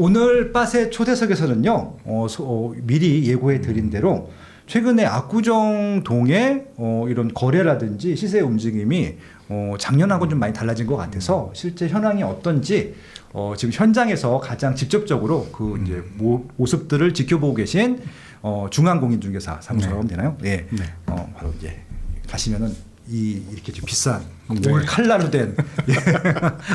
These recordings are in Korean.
오늘 빠세 초대석에서는요, 미리 예고해 드린 대로 최근에 압구정 동의 이런 거래라든지 시세 움직임이 작년하고는 좀 많이 달라진 것 같아서 실제 현황이 어떤지 지금 현장에서 가장 직접적으로 그 이제 모습들을 지켜보고 계신 중앙공인중개사 사무소라고 하면 되나요? 예. 네. 바로 이제 가시면은 이렇게 좀 비싼 올 칼라로 된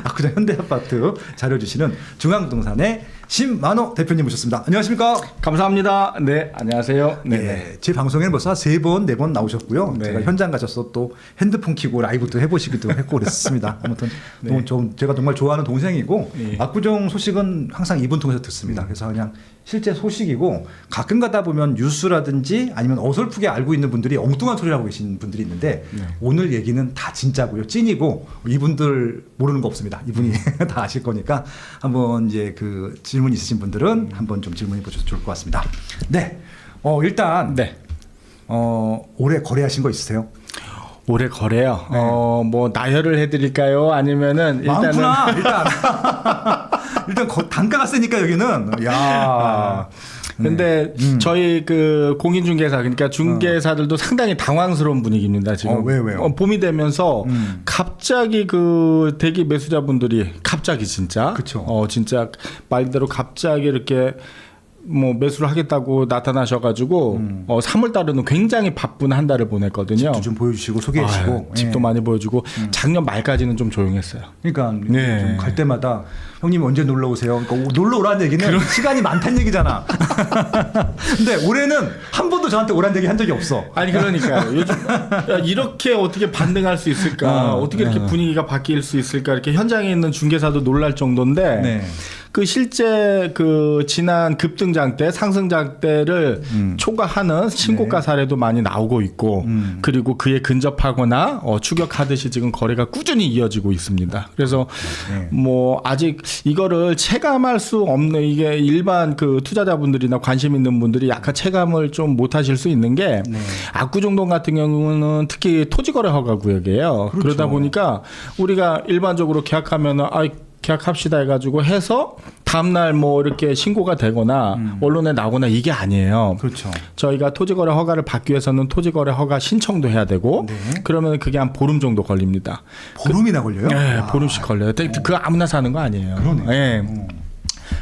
압구정 현대아파트 자료주시는 중앙부동산의 신만호 대표님 모셨습니다. 안녕하십니까? 감사합니다. 네, 안녕하세요. 네, 네. 제 방송에는 벌써 3번, 4번 나오셨고요. 네. 제가 현장 가셔서 또 핸드폰 켜고 라이브도 해보시기도 했고 그랬습니다. 아무튼 네. 제가 정말 좋아하는 동생이고 네. 압구정 소식은 항상 이분 통해서 듣습니다. 그래서 그냥 실제 소식이고 가끔 가다 보면 뉴스라든지 아니면 어설프게 알고 있는 분들이 엉뚱한 소리를 하고 계신 분들이 있는데 네. 오늘 얘기는 다 진짜고요. 찐이고 이분들 모르는 거 없습니다. 이분이 다 아실 거니까 한번 이제 그 질문 있으신 분들은 한번 좀 질문해 보셔도 좋을 것 같습니다. 네. 일단 네. 올해 거래하신 거 있으세요? 올해 거래요. 네. 뭐 나열을 해드릴까요? 아니면은 일단은 많구나. 일단 단가가 세니까 여기는 야. 근데 저희 그 공인중개사 그러니까 중개사들도 상당히 당황스러운 분위기입니다 지금. 왜요? 봄이 되면서 갑자기 그 대기 매수자분들이 갑자기 진짜. 그쵸. 진짜 말대로 갑자기 이렇게 뭐 매수를 하겠다고 나타나셔가지고 3월 달에는 굉장히 바쁜 한 달을 보냈거든요. 집도 좀 보여주시고 소개해주시고 집도 많이 보여주고 작년 말까지는 좀 조용했어요. 그러니까 네. 좀 갈 때마다 형님 언제 놀러 오세요? 그러니까 놀러 오라는 얘기는 시간이 많다는 얘기잖아. 근데 올해는 한 번도 저한테 오라는 얘기 한 적이 없어. 아니 그러니까요. 요즘 이렇게 어떻게 반등할 수 있을까? 어떻게 이렇게 분위기가 바뀔 수 있을까? 이렇게 현장에 있는 중개사도 놀랄 정도인데 네. 그 실제 그 지난 급등장 때 상승장 때를 초과하는 신고가 사례도 많이 나오고 있고 그리고 그에 근접하거나 추격하듯이 지금 거래가 꾸준히 이어지고 있습니다. 그래서 뭐 아직 이거를 체감할 수 없는 이게 일반 그 투자자분들이나 관심 있는 분들이 약간 체감을 좀 못하실 수 있는 게 압구정동 같은 경우는 특히 토지거래 허가 구역이에요. 그렇죠. 그러다 보니까 우리가 일반적으로 계약하면은 계약합시다 해가지고 해서 다음날 뭐 이렇게 신고가 되거나 언론에 나오거나 이게 아니에요. 그렇죠. 저희가 토지거래 허가를 받기 위해서는 토지거래 허가 신청도 해야 되고 그러면 그게 한 보름 정도 걸립니다. 보름이나 걸려요? 네, 보름씩 걸려요. 그거 아무나 사는 거 아니에요. 그러네. 네.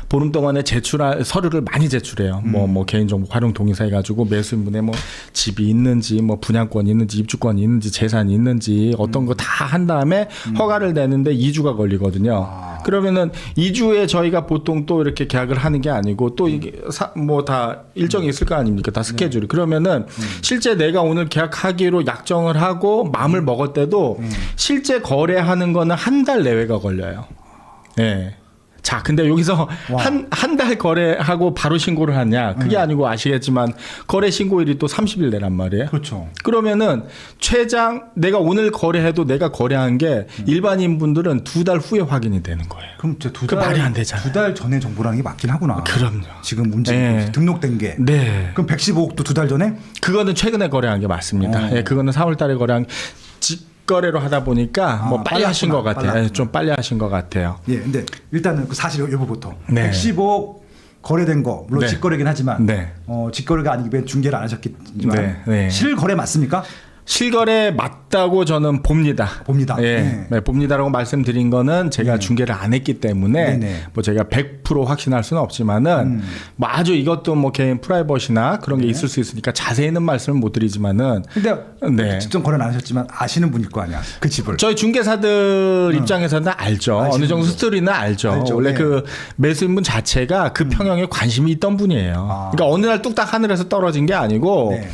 보름 동안에 제출할 서류를 많이 제출해요. 뭐 개인정보 활용 동의서 해가지고 매수인분에 뭐 집이 있는지, 뭐 분양권이 있는지, 입주권이 있는지, 재산이 있는지 어떤 거 다 한 다음에 허가를 내는데 2주가 걸리거든요. 그러면은 2주에 저희가 보통 또 이렇게 계약을 하는 게 아니고 또 이게 뭐 다 일정이 있을 거 아닙니까? 다 스케줄이. 그러면은 실제 내가 오늘 계약하기로 약정을 하고 마음을 먹을 때도 실제 거래하는 거는 한 달 내외가 걸려요. 네. 자, 근데 여기서 한 달 거래하고 바로 신고를 하냐? 그게 아니고 아시겠지만 거래 신고일이 또 30일 내란 말이에요. 그렇죠. 그러면은 최장 내가 오늘 거래해도 내가 거래한 게 일반인 분들은 2달 후에 확인이 되는 거예요. 그럼 그 말이 안 되잖아요. 2달 전에 정보라는 게 맞긴 하구나. 그럼요. 지금 움직임 네. 등록된 게. 네. 그럼 115억도 2달 전에? 그거는 최근에 거래한 게 맞습니다. 예, 그거는 4월 달에 거래한 직거래로 하다 보니까 뭐 빨리 하신 것 같아요. 예, 좀 빨리 하신 것 같아요. 예, 근데 일단은 그 사실 여부부터. 네. 115억 거래된 거 물론 네. 직거래긴 하지만 네. 직거래가 아니기 중개를 안 하셨겠지만 네, 네. 실거래 맞습니까? 실거래 맞다고 저는 봅니다. 봅니다. 예, 네. 네, 봅니다라고 말씀드린 거는 제가 중개를 안 했기 때문에 네네. 뭐 제가 100% 확신할 수는 없지만은 뭐 아주 이것도 뭐 개인 프라이버시나 그런 게 있을 수 있으니까 자세히는 말씀을 못 드리지만은 근데 네. 직접 거래는 안 하셨지만 아시는 분일 거 아니야. 그 집을. 저희 중개사들 입장에서는 알죠. 어느 정도 분이죠. 스토리는 알죠. 알죠. 원래 네. 그 매수인분 자체가 그 평형에 관심이 있던 분이에요. 그러니까 어느 날 뚝딱 하늘에서 떨어진 게 아니고 네.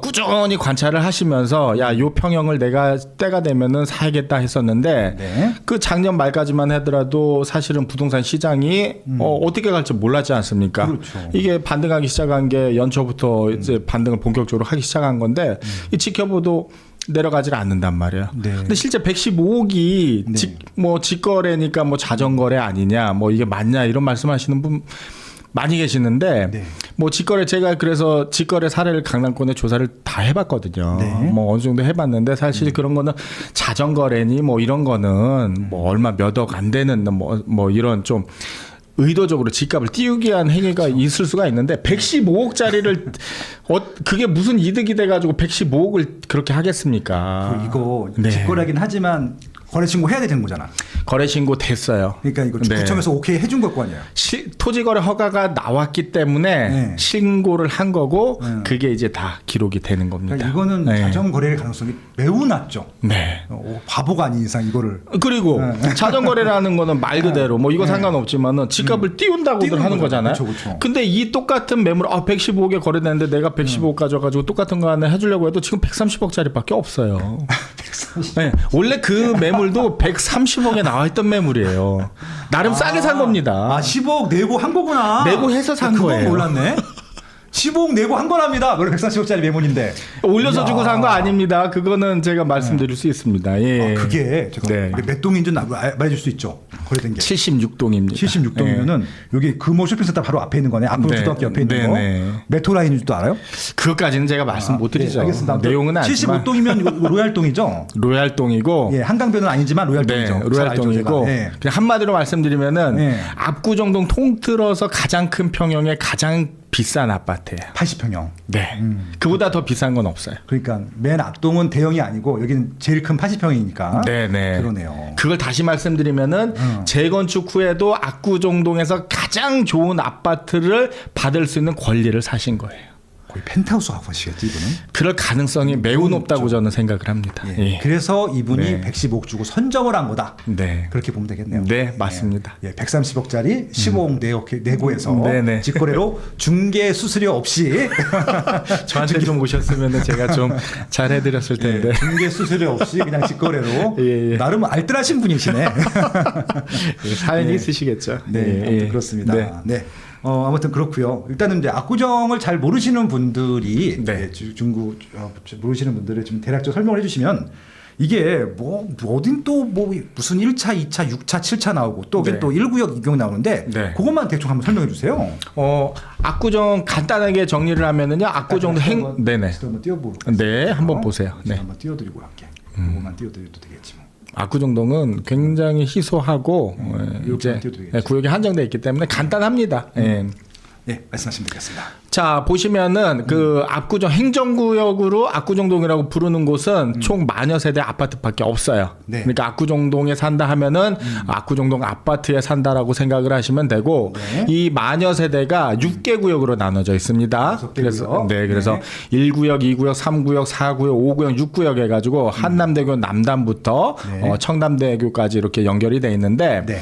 꾸준히 관찰을 하시면서 야, 요 평형을 내가 때가 되면은 사야겠다 했었는데 네. 그 작년 말까지만 하더라도 사실은 부동산 시장이 어떻게 갈지 몰랐지 않습니까? 그렇죠. 이게 반등하기 시작한 게 연초부터 이제 반등을 본격적으로 하기 시작한 건데 이 지켜봐도 내려가질 않는단 말이에요. 네. 근데 실제 115억이 네. 뭐 직거래니까 뭐 자전거래 아니냐, 뭐 이게 맞냐 이런 말씀하시는 분 많이 계시는데 네. 뭐 직거래 제가 그래서 직거래 사례를 강남권에 조사를 다 해봤거든요. 네. 뭐 어느 정도 해봤는데 사실 그런 거는 자전거래니 뭐 이런 거는 뭐 얼마 몇 억 안 되는 뭐 이런 좀 의도적으로 집값을 띄우기 위한 행위가 있을 수가 있는데 115억짜리를 그게 무슨 이득이 돼가지고 115억을 그렇게 하겠습니까? 이거 네. 직거래하긴 하지만 거래 신고 해야 되는 거잖아. 거래 신고 됐어요. 그러니까 이거 네. 구청에서 오케이 해준 걸 거 아니에요. 토지거래 허가가 나왔기 때문에 네. 신고를 한 거고 네. 그게 이제 다 기록이 되는 겁니다. 그러니까 이거는 네. 자전거래의 가능성이 매우 낮죠. 네. 바보가 아닌 이상 이거를 그리고 네. 자전거래라는 거는 말 그대로 뭐 이거 상관없지만은 집값을 띄운다고들 띄우는 하는 거잖아요. 그쵸. 근데 이 똑같은 매물 115억에 거래되는데 내가 115억 가져가지고 똑같은 거 하나 해주려고 해도 지금 130억짜리밖에 없어요. 130. 네. 원래 그 매물도 130억에 나와 있던 매물이에요. 나름 싸게 산 겁니다. 15억 내고 한 거구나. 내고 해서 산 그건 거예요. 몰랐네. 15억 내고 한 거랍니다. 원래 140억짜리 매물인데. 올려서 이야. 주고 산 거 아닙니다. 그거는 제가 말씀드릴 수 있습니다. 예. 그게 제가 네. 몇 동인지 말해줄 수 있죠. 거래된 게. 76동입니다. 76동이면은 여기 금호 쇼핑센터 바로 앞에 있는 거네. 압구정 네. 초등학교 옆에 있는 네, 거. 네. 메트로라인인 줄도 알아요? 그것까지는 제가 말씀 못 드리죠. 네, 알겠습니다. 내용은 아니지만 75동이면 로얄동이죠. 로얄동이고 예, 한강변은 아니지만 로얄동이죠. 네, 로얄동이고 네. 그냥 한마디로 말씀드리면은 네. 압구정동 통틀어서 가장 큰 평형의 가장 비싼 아파트예요. 80평형. 네, 그보다 더 비싼 건 없어요. 그러니까 맨 앞동은 대형이 아니고 여기는 제일 큰 80평이니까. 네네. 그러네요. 그걸 다시 말씀드리면은 재건축 후에도 압구정동에서 가장 좋은 아파트를 받을 수 있는 권리를 사신 거예요. 거의 펜트하우스 아파트시겠지 이분은. 그럴 가능성이 매우 높다고 저는 생각을 합니다. 예. 예. 그래서 이분이 네. 115억 주고 선정을 한 거다. 네. 그렇게 보면 되겠네요. 네, 맞습니다. 예, 130억짜리 15억 내고 해서 네네. 직거래로 중개 수수료 없이 저한테 좀 오셨으면 제가 좀 잘해드렸을 텐데. 예, 중개 수수료 없이 그냥 직거래로 예, 예. 나름 알뜰하신 분이시네. 사연이 예. 있으시겠죠. 네, 예, 아무튼 예. 그렇습니다. 네. 네. 아무튼 그렇고요. 일단은 이제 압구정을 잘 모르시는 분들이 네. 예, 중구 모르시는 분들을 좀 대략적으로 설명을 해주시면 이게 뭐 어딘 또 뭐 무슨 1차, 2차, 6차, 7차 나오고 또 네. 또 1구역, 2구역 나오는데 네. 그것만 대충 한번 설명해 주세요. 압구정 간단하게 정리를 하면은요. 압구정도 네네. 한번 띄워보고. 네, 한번 보세요. 네. 한번 띄워드리고 할게. 그것만 띄워드려도 되겠지 뭐. 압구정동은 굉장히 희소하고 이제 띄워드리겠죠. 구역이 한정돼 있기 때문에 간단합니다. 예. 네, 말씀하시면 되겠습니다. 자 보시면은 그 압구정 행정구역으로 압구정동이라고 부르는 곳은 총 10,000여 세대 아파트밖에 없어요. 네. 그러니까 압구정동에 산다 하면은 압구정동 아파트에 산다라고 생각을 하시면 되고 네. 이 10,000여 세대가 6개 구역으로 나눠져 있습니다. 6개 그래서 구역. 그래서 1구역, 2구역, 3구역, 4구역, 5구역, 6구역 해가지고 한남대교 남단부터 네. 청담대교까지 이렇게 연결이 돼 있는데 네.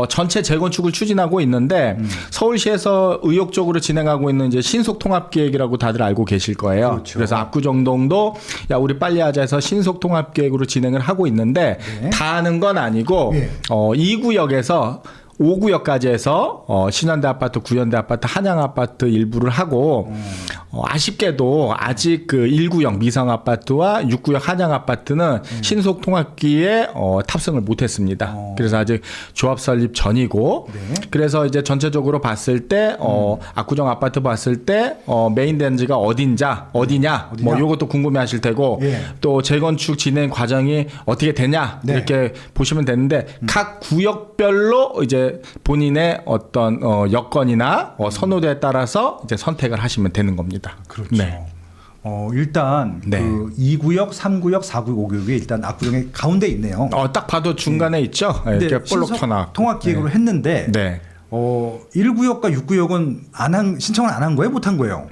전체 재건축을 추진하고 있는데 서울시에서 의욕적으로 진행하고 있는 이제 신속통합계획이라고 다들 알고 계실 거예요. 그렇죠. 그래서 압구정동도 야 우리 빨리 하자 해서 신속통합계획으로 진행을 하고 있는데 네. 다 하는 건 아니고 예. 2구역에서 5구역까지 해서 신현대 아파트, 구현대 아파트, 한양 아파트 일부를 하고 아쉽게도 아직 그 1구역 미성 아파트와 6구역 한양 아파트는 신속 통합기에 탑승을 못했습니다. 그래서 아직 조합 설립 전이고, 네. 그래서 이제 전체적으로 봤을 때 압구정 아파트 봤을 때 메인 den지가 어디냐, 뭐 요것도 궁금해하실 테고, 예. 또 재건축 진행 과정이 어떻게 되냐 네. 이렇게 보시면 되는데 각 구역별로 이제 본인의 어떤 여건이나 선호도에 따라서 이제 선택을 하시면 되는 겁니다. 그렇죠. 네. 일단 네. 그 2구역, 3구역, 4구역, 5구역이 일단 압구정의 가운데 있네요. 딱 봐도 중간에 있죠. 근데 이렇게 볼록 켜놔. 통합기획으로 했는데 네. 1구역과 6구역은 신청을 안 한 거예요? 못 한 거예요?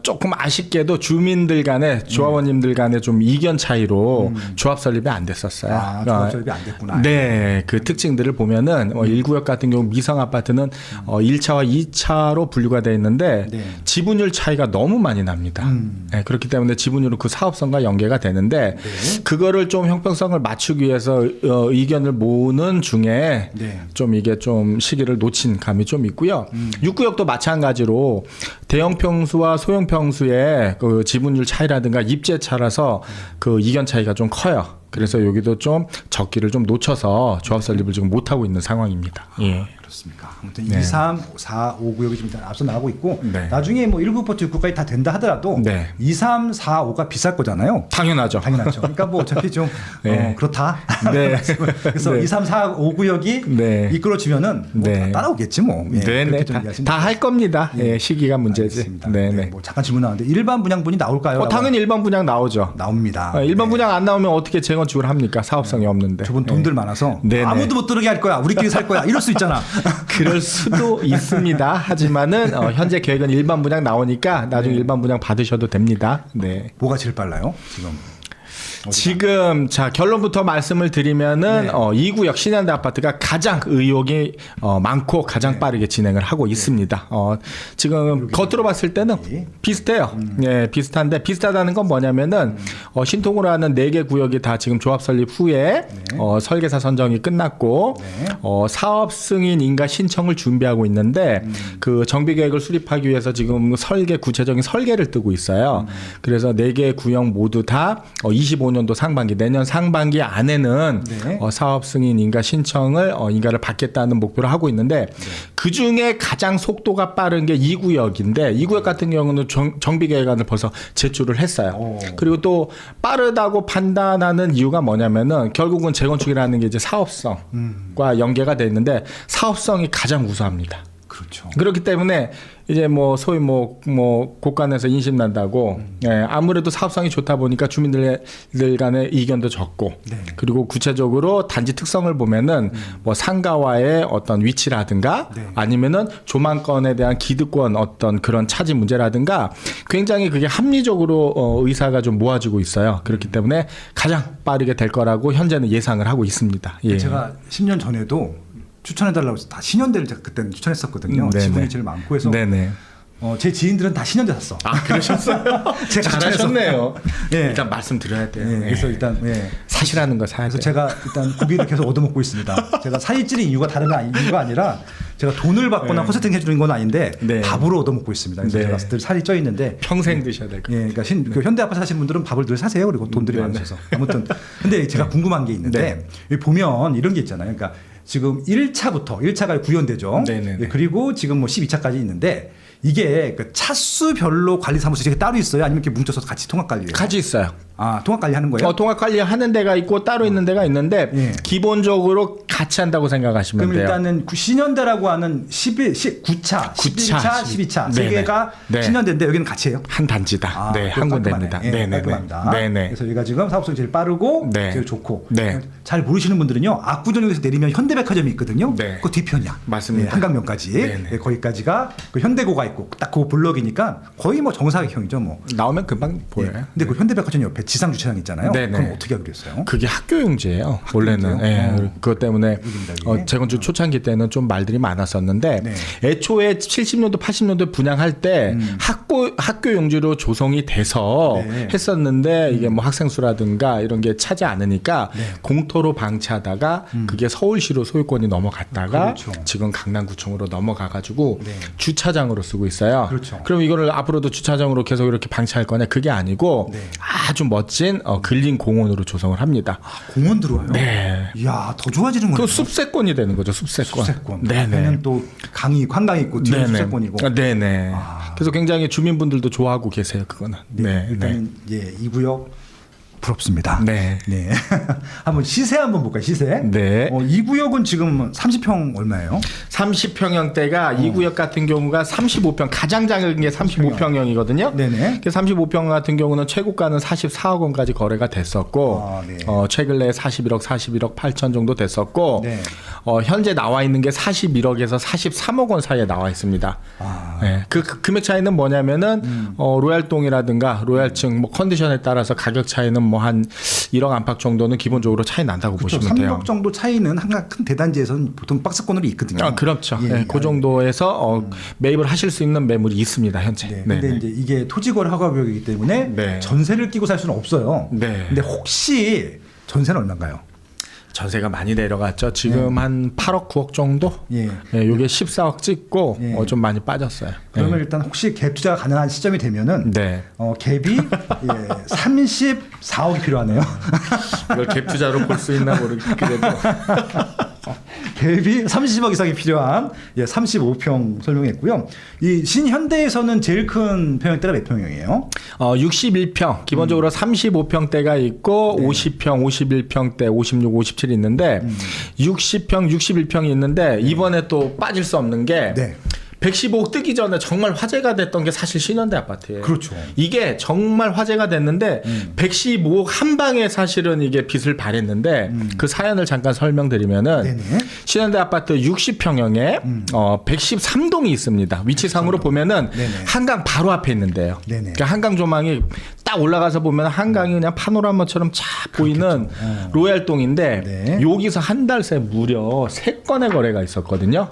조금 아쉽게도 주민들 간에 조합원님들 간에 좀 이견 차이로 조합 설립이 안 됐었어요. 조합 설립이 안 됐구나. 네, 그 특징들을 보면은 1구역 같은 경우 미성 아파트는 1차와 2차로 분류가 되어 있는데 네. 지분율 차이가 너무 많이 납니다. 네, 그렇기 때문에 지분율은 그 사업성과 연계가 되는데 그거를 좀 형평성을 맞추기 위해서 의견을 모으는 중에 네. 좀 이게 좀 시기를 놓친 감이 좀 있고요. 6구역도 마찬가지로 대형 평수와 소형 평수의 그 지분율 차이라든가 입지 차라서 그 이견 차이가 좀 커요. 그래서 여기도 좀 적기를 좀 놓쳐서 조합 설립을 지금 못 하고 있는 상황입니다. 예. 그렇습니까? 아무튼 네. 2, 3, 4, 5 구역이 좀 앞서 나가고 있고 네. 나중에 뭐 1구부터 6구까지 다 된다 하더라도 네. 2, 3, 4, 5가 비쌀 거잖아요. 당연하죠. 당연하죠. 그러니까 뭐 어차피 좀 네. 그렇다. 네. 그래서 네. 2, 3, 4, 5 구역이 네. 이끌어지면은 뭐 네. 다 따라오겠지 뭐. 예, 네네. 그렇게 좀 이해하시면 다 할 겁니다. 예, 시기가 문제지. 알겠습니다. 네네. 네, 뭐 잠깐 질문 나왔는데 일반 분양분이 나올까요? 당연히 일반 분양 나오죠. 나옵니다. 일반 네. 분양 안 나오면 어떻게 재건축을 합니까? 사업성이 없는데. 저분 돈들 많아서 네네. 아무도 못 들어게 할 거야. 우리끼리 살 거야. 이럴 수 있잖아. 그럴 수도 있습니다. 하지만은 현재 계획은 일반 분양 나오니까 나중에 네. 일반 분양 받으셔도 됩니다. 네. 뭐가 제일 빨라요? 지금. 지금 자 결론부터 말씀을 드리면은 네. 2구역 신현대 아파트가 가장 의혹이 많고 가장 네. 빠르게 진행을 하고 있습니다. 지금 겉으로 봤을 때는 네. 비슷해요. 네, 비슷한데 비슷하다는 건 뭐냐면은 신통으로 하는 4개 구역이 다 지금 조합 설립 후에 네. 설계사 선정이 끝났고 네. 사업 승인 인가 신청을 준비하고 있는데 그 정비 계획을 수립하기 위해서 지금 구체적인 설계를 뜨고 있어요. 그래서 4개 구역 모두 다 25년도 상반기 내년 상반기 안에는 네. 사업 승인 인가 신청을 인가를 받겠다는 목표를 하고 있는데 그 중에 가장 속도가 빠른 게 2구역인데 2구역 같은 경우는 정비 계획안을 벌써 제출을 했어요. 오. 그리고 또 빠르다고 판단하는 이유가 뭐냐면은 결국은 재건축이라는 게 이제 사업성과 연계가 돼 있는데 사업성이 가장 우수합니다. 그렇죠. 그렇기 때문에 이제 뭐 소위 뭐 곳간에서 인심 난다고 예, 아무래도 사업성이 좋다 보니까 주민들 간의 이견도 적고 네. 그리고 구체적으로 단지 특성을 보면은 뭐 상가와의 어떤 위치라든가 네. 아니면은 조망권에 대한 기득권 어떤 그런 차지 문제라든가 굉장히 그게 합리적으로 의사가 좀 모아지고 있어요. 그렇기 때문에 가장 빠르게 될 거라고 현재는 예상을 하고 있습니다. 예. 제가 10년 전에도 추천해달라고 해서 다 신현대를 제가 그때는 추천했었거든요. 네네. 지분이 제일 많고 해서 네네. 제 지인들은 다 신현대 샀어. 아 그러셨어요? 제가 잘하셨네요. 예. 일단 말씀드려야 돼요. 예, 그래서 예. 일단 사시라는 거 사야 그래서 돼요. 제가 일단 고기를 계속 얻어먹고 있습니다. 제가 살이 찌는 이유가 다른 이유가 아니라 제가 돈을 받거나 네. 컨설팅 해주는 건 아닌데 네. 밥으로 얻어먹고 있습니다. 그래서 네. 제가 늘 살이 쪄 있는데 평생 드셔야 될 거예요. 예, 그러니까 그 현대 아파트 사신 분들은 밥을 늘 사세요. 그리고 돈들이 네, 많으셔서 아무튼 근데 제가 궁금한 게 있는데 여기 보면 이런 게 있잖아요. 그러니까 지금 1차가 구현되죠. 네네네. 예, 그리고 지금 뭐 12차까지 있는데 이게 그 차수별로 관리사무소가 따로 있어요? 아니면 이렇게 뭉쳐서 같이 통합관리해요? 같이 있어요. 아, 통합관리하는 거예요? 통합 관리하는 데가 있고 따로 있는 데가 있는데 예. 기본적으로 같이 한다고 생각하시면 그럼 돼요. 일단은 신현대라고 하는 9차, 11차, 12차 세 네네. 개가 네. 신현대인데 여기는 같이예요? 한 단지다. 네, 그거 한 깔끔하네. 군데입니다. 예, 네네. 깔끔합니다. 네네. 그래서 여기가 지금 사업성이 제일 빠르고 네. 제일 좋고 네. 잘 모르시는 분들은요. 압구정역에서 내리면 현대백화점이 있거든요. 네. 그 뒤편이야. 맞습니다. 네, 한강변까지. 네네. 네, 거기까지가 그 현대고가 있고 딱 그 블럭이니까 거의 뭐 정사각형이죠, 뭐. 나오면 금방 보여요. 예. 근데 그 현대백화점 옆에 지상 주차장 있잖아요. 네네. 그럼 어떻게 하기로 했어요? 그게 학교용지예요. 원래는. 학교용지요? 예. 그것 때문에 여기입니다, 여기. 재건축 초창기 때는 좀 말들이 많았었는데 네. 애초에 70년도 80년도 분양할 때 학교 용지로 조성이 돼서 네. 했었는데 이게 뭐 학생 수라든가 이런 게 차지 않으니까 네. 공터로 방치하다가 그게 서울시로 소유권이 넘어갔다가 그렇죠. 지금 강남구청으로 넘어가 가지고 네. 주차장으로 쓰고 있어요. 그렇죠. 그럼 이거를 앞으로도 주차장으로 계속 이렇게 방치할 거냐? 그게 아니고 네. 아주 멋진 근린 공원으로 조성을 합니다. 공원 들어와요? 네. 이야, 더 좋아지는 거예요. 그 숲세권이 되는 거죠. 숲세권. 숲세권. 네네. 앞에는 또 한강 있고 뒤에 숲세권이고. 네네. 아. 그래서 굉장히 주민분들도 좋아하고 계세요. 그거는. 네. 일단은 예, 이 구역 부럽습니다. 네. 네. 한번 시세 한번 볼까요? 시세. 네. 이 구역은 지금 30평 얼마예요? 30평형대가 이 구역 같은 경우가 35평 가장 작은 게 35평형이거든요. 네네. 35평 같은 경우는 최고가는 44억 원까지 거래가 됐었고 아, 네. 최근에 41억 8천 정도 됐었고 네. 현재 나와 있는 게 41억에서 43억 원 사이에 나와 있습니다. 아. 네. 그 금액 차이는 뭐냐면은 로얄동이라든가 로얄층 뭐 컨디션에 따라서 가격 차이는 뭐 한 1억 안팎 정도는 기본적으로 차이 난다고 그렇죠. 보시면 돼요. 3억 정도 차이는 한강 큰 대단지에서는 보통 박스권으로 있거든요. 그렇죠. 예, 네, 그 정도에서 매입을 하실 수 있는 매물이 있습니다. 현재. 네. 네. 근데 이제 이게 토지거래 허가구역이기 때문에 네. 전세를 끼고 살 수는 없어요. 네. 근데 혹시 전세는 얼마인가요? 전세가 많이 내려갔죠. 지금 한 8억 9억 정도. 예. 네, 요게 14억 찍고 예. 좀 많이 빠졌어요. 그러면 일단 혹시 갭 투자가 가능한 시점이 되면은 네. 갭이 34억이 필요하네요. 이걸 갭 투자로 볼 수 있나 모르겠고 그래도 대비 30억 이상이 필요한 35평 설명했고요. 이 신현대에서는 제일 큰 평형대가 몇 평형이에요? 61평 기본적으로 35평대가 있고 네. 50평, 51평대, 56, 57 있는데 60평, 61평이 있는데 이번에 또 빠질 수 없는 게 네. 115억 뜨기 전에 정말 화제가 됐던 게 사실 신현대 아파트예요. 그렇죠. 이게 정말 화제가 됐는데 115억 한 방에 사실은 이게 빛을 발했는데 그 사연을 잠깐 설명드리면은 네네. 신현대 아파트 60평형에 113동이 있습니다. 위치상으로 보면은 네네. 한강 바로 앞에 있는데요. 네네. 그러니까 한강 조망이 딱 올라가서 보면 한강이 그냥 파노라마처럼 쫙 보이는 로얄동인데 네. 여기서 한 달 새 무려 3건의 거래가 있었거든요.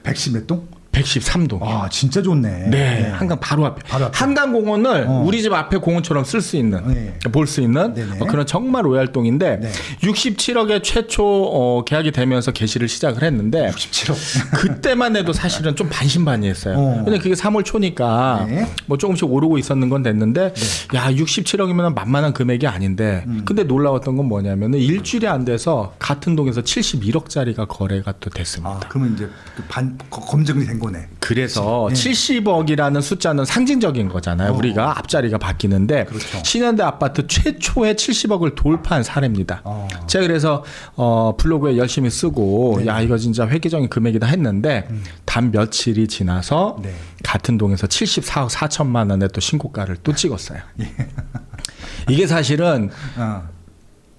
110 몇 동? 113동. 아, 진짜 좋네. 네, 한강 바로 앞에. 바로 앞에. 한강공원을 우리 집 앞에 공원처럼 쓸 수 있는, 네. 볼 수 있는 네네. 그런 정말 로얄동인데 네. 67억에 최초 계약이 되면서 개시를 시작을 했는데 67억. 그때만 해도 사실은 좀 반신반의했어요. 근데 그게 3월 초니까 네. 뭐 조금씩 오르고 있었는 건 됐는데 야 67억이면 만만한 금액이 아닌데 근데 놀라웠던 건 뭐냐면은 일주일이 안 돼서 같은 동에서 71억짜리가 거래가 또 됐습니다. 아, 그러면 이제 검증이 된 거네. 그래서 네. 70억이라는 숫자는 상징적인 거잖아요. 우리가 앞자리가 바뀌는데 그렇죠. 신현대 아파트 최초의 70억을 돌파한 사례입니다. 제가 그래서 블로그에 열심히 쓰고 네. 야 이거 진짜 획기적인 금액이다 했는데 단 며칠이 지나서 네. 같은 동에서 74억 4천만 원의 또 신고가를 또 찍었어요. 예. 이게 사실은 아,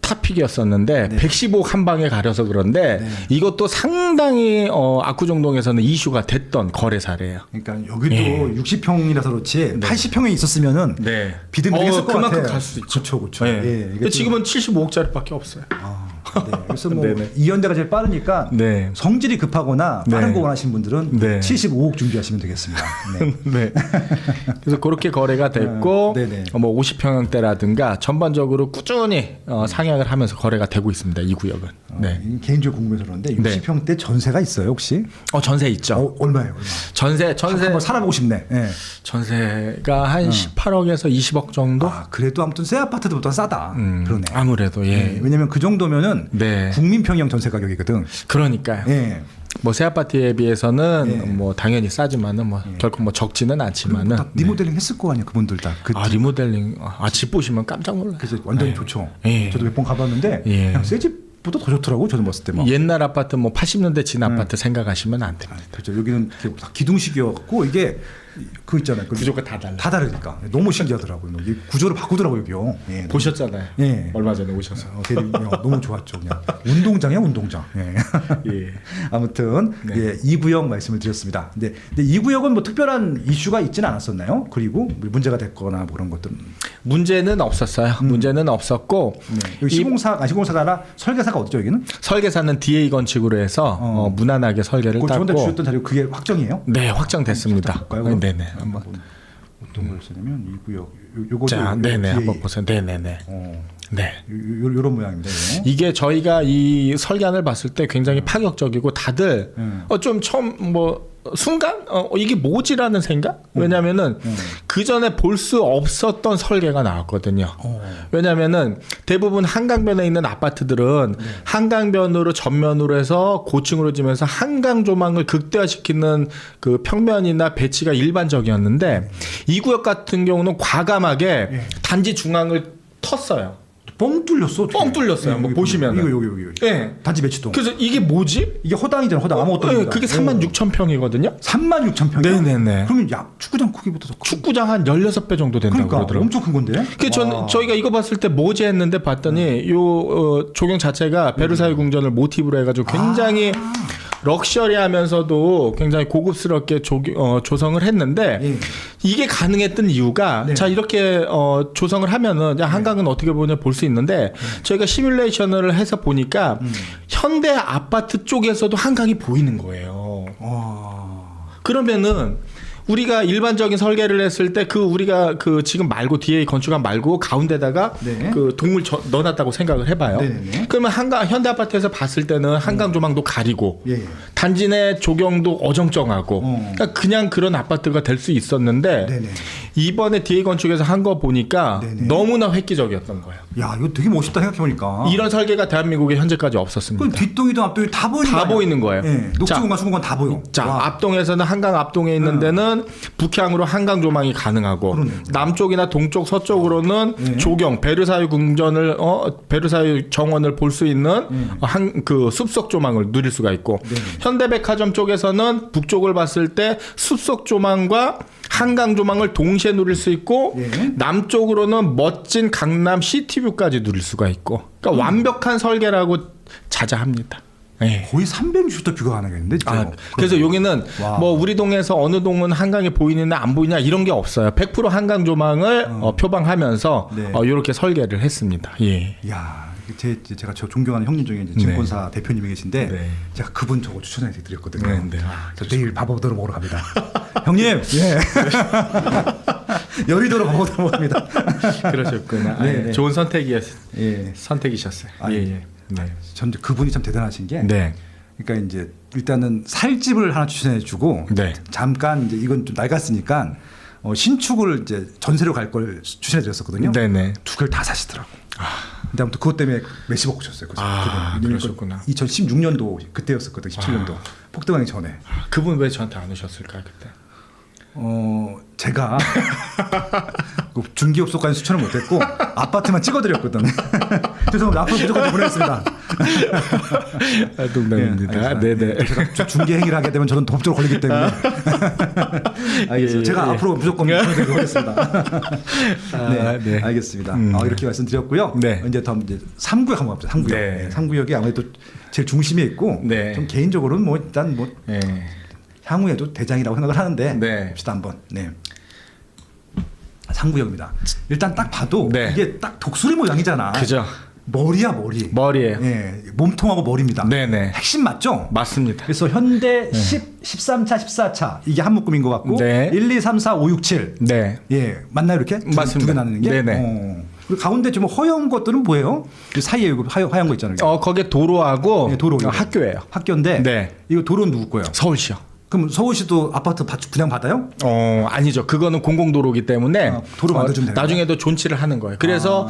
탑픽이었었는데 115억 한 방에 가려서 그런데 네. 이것도 상당히 압구정동에서는 이슈가 됐던 거래 사례예요. 그러니까 여기도 예. 60평이라서 그렇지 80평에 있었으면은 네. 비등비등했을 것 그만큼 같아요. 갈 수 있죠. 그렇죠, 그렇죠. 네. 예, 이게 근데 지금은 75억짜리밖에 없어요. 네. 그래서 뭐 네네. 이현대가 제일 빠르니까 네. 성질이 급하거나 빠른 네. 거 원하시는 분들은 네. 75억 준비하시면 되겠습니다. 네. 네. 그래서 그렇게 거래가 됐고 네네. 뭐 50평형대라든가 전반적으로 꾸준히 상향을 하면서 거래가 되고 있습니다. 이 구역은. 네. 개인적으로 궁금해서 그런데 60평대 전세가 있어요, 혹시? 전세 있죠. 얼마예요? 얼마? 전세 한번 살아보고 싶네. 예. 전세가 한 18억에서 20억 정도? 아, 그래도 아무튼 새 아파트보다 싸다. 그러네. 아무래도 예. 네, 왜냐면 그 정도면은 네. 국민평형 전세 가격이거든. 그러니까요. 예. 뭐 새 아파트에 비해서는 예. 뭐 당연히 싸지만은 뭐 결코 뭐 적지는 않지만은 다 리모델링 했을 거 아니야, 그분들 다. 그 리모델링 집 보시면 깜짝 놀라요. 그래서 완전히 네. 좋죠. 예. 저도 몇 번 가봤는데 예. 그냥 새 집보다 더 좋더라고. 저는 봤을 때 막. 옛날 아파트 뭐 80년대 진 아파트 생각하시면 안 됩니다. 그렇죠. 여기는 이렇게 다 기둥식이었고 이게 그 있잖아요. 그 구조가 다 달라. 다 다르니까 너무 신기하더라고요. 이 구조를 바꾸더라고요, 여기요. 예. 보셨잖아요. 예. 얼마 전에 오셔서. 너무 좋았죠. 그냥 운동장이야, 운동장. 예. 예. 아무튼 네. 예, 이 구역 말씀을 드렸습니다. 근데 이 구역은 뭐 특별한 이슈가 있지는 않았었나요? 그리고 뭐 문제가 됐거나 뭐 그런 것들. 문제는 없었어요. 문제는 없었고 여기 이 시공사가 아니라 설계사가 어디죠, 여기는? 설계사는 DA 건축으로 해서 무난하게 설계를 그 저번에 땄고 주셨던 자료 그게 확정이에요? 네 확정됐습니다. 볼까요? 네네 한번 어떤 걸 쓰냐면 이 구역 요거 자 네네 한번 보세요. 네네네 네. 요런 모양입니다. 이거. 이게 저희가 이 설계안을 봤을 때 굉장히 파격적이고 다들 좀 처음 뭐 순간 이게 뭐지라는 생각? 왜냐면은 그 전에 볼 수 없었던 설계가 나왔거든요. 왜냐면은 대부분 한강변에 있는 아파트들은 한강변으로 전면으로 해서 고층으로 지면서 한강 조망을 극대화시키는 그 평면이나 배치가 일반적이었는데 이 구역 같은 경우는 과감하게 단지 중앙을 텄어요. 뻥 뚫렸어. 뻥 뚫렸어요. 한번 보시면은. 이거 여기. 예. 단지 매치동. 그래서 이게 뭐지? 이게 허당이잖아. 허당 아무것도 없는 그게 36,000평이거든요. 36,000평이요? 네네네. 그러면 야 축구장 크기보다 더 크. 축구장 한 16배 정도 된다고 그러니까 그러더라고요. 엄청 큰 건데. 그 저희가 이거 봤을 때 뭐지 했는데 봤더니 요 조경 자체가 베르사유 궁전을 모티브로 해가지고 굉장히 럭셔리하면서도 굉장히 고급스럽게 조성을 했는데 예. 이게 가능했던 이유가 네. 자 이렇게 조성을 하면은 야, 한강은 어떻게 보냐 볼 수 있는데 저희가 시뮬레이션을 해서 보니까 현대 아파트 쪽에서도 한강이 보이는 거예요. 그러면은 우리가 일반적인 설계를 했을 때 우리가 지금 말고 DA 건축안 말고 가운데다가 네. 그 동물 넣어놨다고 생각을 해봐요. 네네네. 그러면 현대 아파트에서 봤을 때는 한강 조망도 가리고 예. 단지 내 조경도 어정쩡하고 어. 그러니까 그냥 그런 아파트가 될 수 있었는데 네네. 이번에 DA 건축에서 한 거 보니까 네네. 너무나 획기적이었던 거예요. 야, 이거 되게 멋있다 생각해보니까. 이런 설계가 대한민국에 현재까지 그럼 없었습니다. 뒷동이든 앞동이 다 보이는 다 거 아니야? 보이는 거예요. 예, 자, 녹지공간 수공간 다 보여. 자, 와. 앞동에서는 한강 앞동에 있는 데는 북향으로 한강 조망이 가능하고 그러네. 남쪽이나 동쪽 서쪽으로는 네. 조경 베르사유 궁전을 베르사유 정원을 볼 수 있는 그 숲속 조망을 누릴 수가 있고 네. 현대백화점 쪽에서는 북쪽을 봤을 때 숲속 조망과 한강 조망을 동시에 누릴 수 있고 예. 남쪽으로는 멋진 강남 시티뷰까지 누릴 수가 있고 그러니까 완벽한 설계라고 자자합니다. 예. 거의 360도 뷰가 가능했는데 진짜. 아, 그래서 여기는 와. 뭐 우리 동에서 어느 동은 한강이 보이느냐 안 보이냐 이런 게 없어요. 100% 한강 조망을 표방하면서 네. 이렇게 설계를 했습니다. 예. 야, 제가 저 존경하는 형님 중에 이제 증권사 대표님이 계신데 네. 제가 그분 저거 추천해 드렸거든요. 네, 네. 아, 저 내일 밥오도로 먹으러 갑니다. 형님, 예. 여의도로 밥오도로 먹으러 갑니다. 그러셨구나. 네, 아, 네. 좋은 예. 선택이셨어요. 아니, 예, 예. 네. 전 그분이 참 대단하신 게, 네. 그러니까 이제 일단은 살집을 하나 추천해주고, 네. 잠깐 이제 이건 좀 낡았으니까 신축을 이제 전세로 갈 걸 추천해드렸었거든요. 네네. 두 개를 다 사시더라고. 근데 아무튼 그것 때문에 몇십억 주셨어요. 아, 그러셨구나. 2016년도 그때였었거든요. 17년도 폭등하기 전에. 그분 왜 저한테 안 오셨을까요 그때? 제가 그 중개업소까지 수천을 못했고 아파트만 찍어드렸거든. 죄송합니다. 앞으로 무조건 보내겠습니다. 농담입니다. 알겠습니다. 네네. 제가 중개 행위를 하게 되면 저는 법적으로 걸리기 때문에. 알겠습니다. 예, 제가 예. 앞으로 무조건 보내드리도록 하겠습니다. 아, 네. 알겠습니다. 이렇게 말씀드렸고요. 네. 이제 다음 이제 3구역 한번 갑시다. 3구역. 네. 3구역이 아무래도 제일 중심에 있고 네. 좀 개인적으로는 뭐 일단 뭐 예. 향후에도 대장이라고 생각을 하는데 네. 봅시다 한번. 네. 3구역입니다. 일단 딱 봐도 네. 이게 딱 독수리 모양이잖아. 그죠. 머리야 머리. 머리예요. 예, 몸통하고 머리입니다. 네네. 핵심 맞죠? 맞습니다. 그래서 현대 13차, 14차 이게 한 묶음인 것 같고 네. 1, 2, 3, 4, 5, 6, 7. 네. 예, 맞나요 이렇게? 맞습니다. 두개 나누는 게? 네네. 그리고 가운데 좀 허연 것들은 뭐예요? 그 사이에 이거 하얀 거 있잖아요. 거기에 도로하고 네, 도로 이거. 학교예요. 학교인데 네. 이거 도로는 누구 거예요? 서울시요. 그럼 서울시도 아파트 분양 받아요? 아니죠. 그거는 공공도로기 때문에 도로 만들어주면 되나요? 나중에도 존치를 하는 거예요. 그래서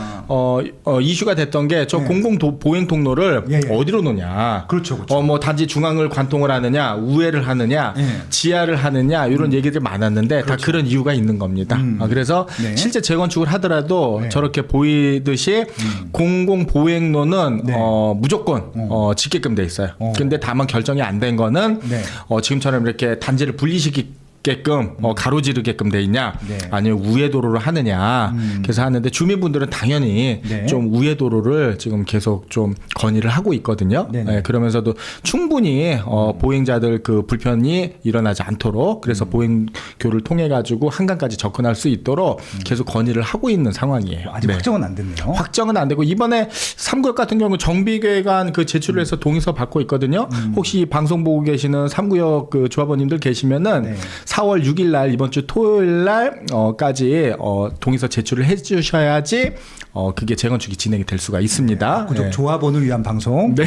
이슈가 됐던 게 저 네. 공공 보행 통로를 예, 예. 어디로 놓냐. 그렇죠, 그렇죠. 뭐 단지 중앙을 관통을 하느냐, 우회를 하느냐, 예. 지하를 하느냐 이런 얘기들이 많았는데 다 그런 이유가 있는 겁니다. 그래서 네. 실제 재건축을 하더라도 네. 저렇게 보이듯이 공공 보행로는 네. 무조건 짓게끔 돼 있어요. 어. 근데 다만 결정이 안 된 거는 네. 지금처럼 이렇게 단지를 분리시키게끔 가로지르게끔 돼 있냐 네. 아니면 우회 도로를 하느냐 그래서 하는데 주민분들은 당연히 네. 좀 우회 도로를 지금 계속 좀 건의를 하고 있거든요. 네네. 네, 그러면서도 충분히 보행자들 그 불편이 일어나지 않도록 그래서 보행교를 통해 가지고 한강까지 접근할 수 있도록 계속 건의를 하고 있는 상황이에요. 아직 네. 확정은 안 됐네요. 확정은 안 되고 이번에 3구역 같은 경우 정비계획안 그 제출을 해서 동의서 받고 있거든요. 혹시 이 방송 보고 계시는 3구역 그 조합원님들 계시면은 네. 4월 6일 날 이번 주 토요일 날까지 동의서 제출을 해 주셔야지 그게 재건축이 진행이 될 수가 있습니다. 구독 네. 조합원을 위한 방송. 네.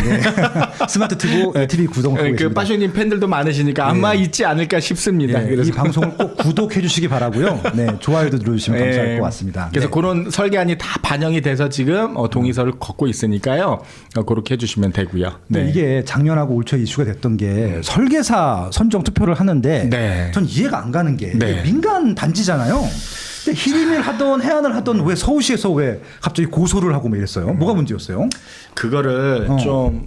스마트 TV 구독을 하고 그 계십니다. 빠쇼님 팬들도 많으시니까 아마 있지 않을까 싶습니다. 예, 그래서 이 방송을 꼭 구독해 주시기 바라고요. 네, 좋아요도 눌러주시면 감사할 것 같습니다. 그래서 네. 그런 설계안이 다 반영이 돼서 지금 동의서를 걷고 있으니까요. 그렇게 해주시면 되고요. 근데 이게 작년하고 올 초 이슈가 됐던 게 설계사 선정 투표를 하는데 네. 전 이해가 안 가는 게 네. 이게 민간 단지잖아요. 근데 희림을 하던 해안을 하던 왜 서울시에서 왜 갑자기 고소를 하고 뭐 이랬어요? 뭐가 문제였어요? 그거를 좀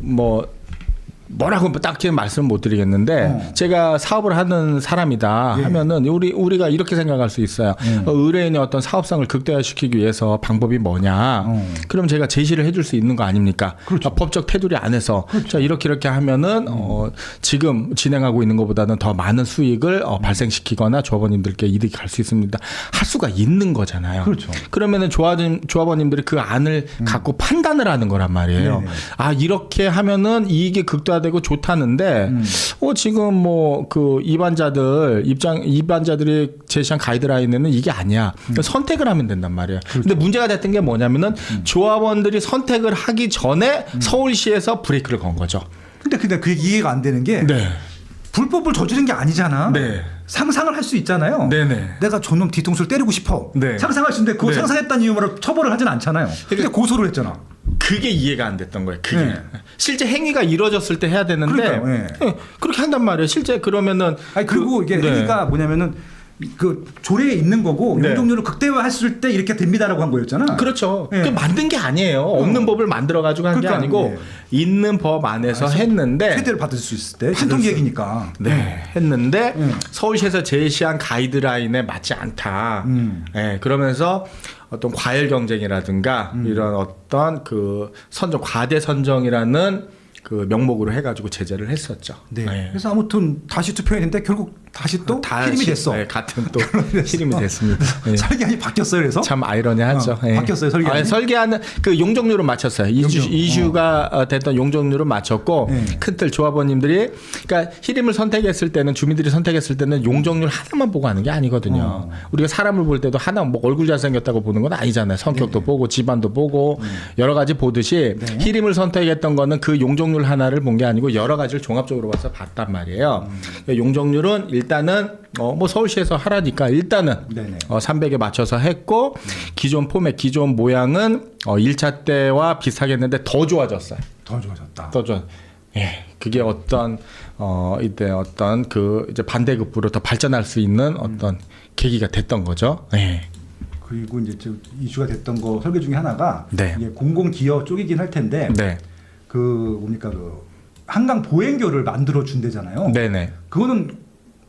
뭐라고 딱히 말씀을 못 드리겠는데 제가 사업을 하는 사람이다 예. 하면은 우리가 이렇게 생각할 수 있어요. 의뢰인의 어떤 사업상을 극대화시키기 위해서 방법이 뭐냐? 그럼 제가 제시를 해줄 수 있는 거 아닙니까? 그렇죠. 법적 테두리 안에서 자 이렇게 하면은 지금 진행하고 있는 것보다는 더 많은 수익을 발생시키거나 조합원님들께 이득이 갈 수 있습니다. 할 수가 있는 거잖아요. 그렇죠. 그러면은 조합원님들이 그 안을 갖고 판단을 하는 거란 말이에요. 네네. 아 이렇게 하면은 이익이 극대화되고 좋다는데 지금 뭐 그 입안자들이 제시한 가이드라인에는 이게 아니야. 그러니까 선택을 하면 된단 말이에요. 근데 문제가 됐던 게 뭐냐면은 조합원들이 선택을 하기 전에 서울시에서 브레이크를 건 거죠. 근데 그게 이해가 안 되는 게 네. 불법을 저지른 게 아니잖아. 네. 상상을 할 수 있잖아요. 네네. 내가 저놈 뒤통수를 때리고 싶어. 네. 상상할 수 있는데 그거 네. 상상했다는 이유로 처벌을 하진 않잖아요. 근데 고소를 했잖아. 그게 이해가 안 됐던 거예요. 그게 네. 실제 행위가 이루어졌을 때 해야 되는데 그러니까요, 네. 그렇게 한단 말이에요. 실제 그러면은 아니 그리고 이게 네. 행위가 뭐냐면은 그 조례에 있는 거고 네. 용적률을 극대화했을 때 이렇게 됩니다라고 한 거였잖아. 그렇죠. 네. 그 만든 게 아니에요. 없는 법을 만들어 가지고 한 게 그러니까, 아니고 네. 있는 법 안에서 했는데 최대를 받을 수 있을 때 신통기획이니까. 네, 했는데 음. 서울시에서 제시한 가이드라인에 맞지 않다. 네, 그러면서 어떤 과열 경쟁이라든가 이런 어떤 그 선정 과대 선정이라는 그 명목으로 해가지고 제재를 했었죠. 네. 그래서 아무튼 다시 투표했는데 결국 다시 또 희림이 됐어. 네, 같은 또 희림이 됐습니다. 네. 설계안이 바뀌었어요. 그래서 참 아이러니하죠. 네. 바뀌었어요, 설계안이? 아니, 설계안은 그 용적률을 맞췄어요. 이슈가 됐던 용적률을 맞췄고 네. 큰틀 조합원님들이 그러니까 희림을 선택했을 때는 주민들이 선택했을 때는 용적률 하나만 보고 하는 게 아니거든요. 우리가 사람을 볼 때도 하나 뭐 얼굴 잘생겼다고 보는 건 아니잖아요. 성격도 보고 집안도 보고 여러 가지 보듯이 네. 희림을 선택했던 거는 그 용적률 하나를 본 게 아니고 여러 가지를 종합적으로 봐서 봤단 말이에요. 그러니까 용적률은 일단은 뭐 서울시에서 하라니까 일단은 네네. 300에 맞춰서 했고 기존 포맷, 기존 모양은 1차 때와 비슷하게 했는데 더 좋아졌어요. 더 좋아졌다. 더 좋아. 예, 그게 어떤 이때 어떤 그 이제 반대급부로 더 발전할 수 있는 어떤 계기가 됐던 거죠. 예. 그리고 이제 좀 이슈가 됐던 거 설계 중에 하나가 네. 이게 공공기여 쪽이긴 할 텐데 네, 그 뭡니까 그 한강 보행교를 만들어 준대잖아요. 네네. 그거는